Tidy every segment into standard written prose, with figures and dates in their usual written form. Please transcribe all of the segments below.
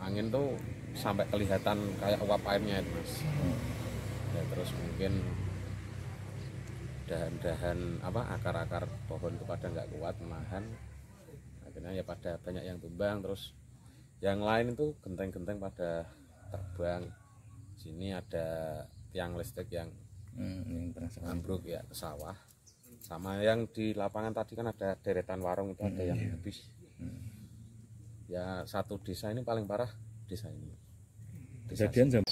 angin tuh sampai kelihatan kayak uap airnya itu Mas. Ya, terus mungkin dahan-dahan akar-akar pohon itu pada nggak kuat menahan, akhirnya ya pada banyak yang tumbang. Terus yang lain itu genteng-genteng pada terbang. Sini ada tiang listrik yang ambruk ya ke sawah. Sama yang di lapangan tadi kan ada deretan warung itu ada yang habis. Ya satu desa ini paling parah desa ini. Kejadian jam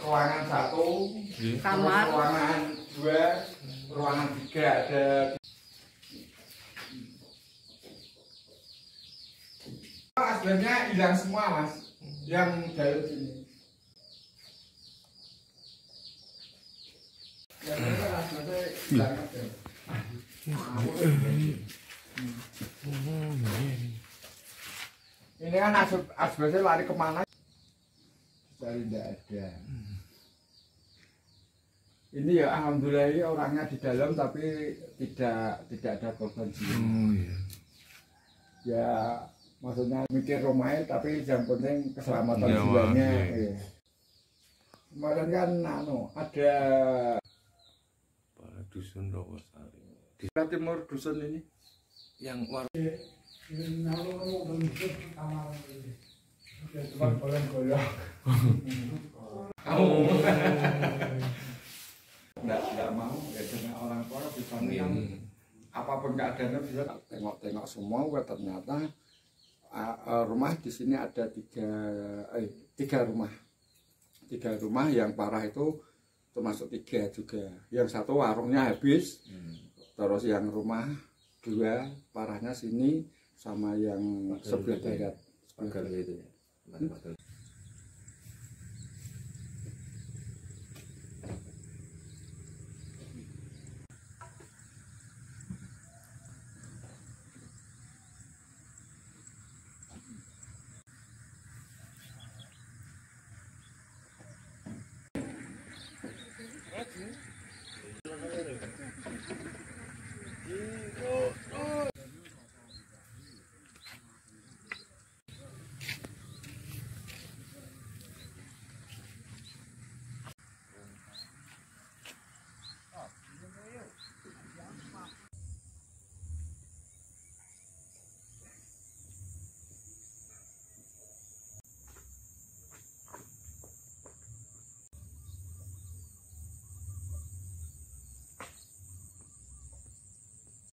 ruangan 1, kamar, ruangan 2, ruangan 3 ada. Aslinya hilang semua Mas, yang dari sini. Yang itu aslinya hilang aja. Ini kan asbesnya lari kemana? Cari tidak ada. Ini ya alhamdulillah ini orangnya di dalam tapi tidak ada korban jiwa. Ya maksudnya mikir rumahnya tapi yang penting keselamatan jiwanya. Ya. Kemarin kan ada Para dusun Rawasari di timur dusun ini yang warung nggak mau ya dengan orang tua bisa kan apapun keadaannya bisa tengok-tengok semua. Ternyata rumah di sini ada tiga rumah yang parah itu termasuk 3 juga. Yang satu warungnya habis, terus yang rumah 2 parahnya sini sama yang sebelah barat. pagar itu ya.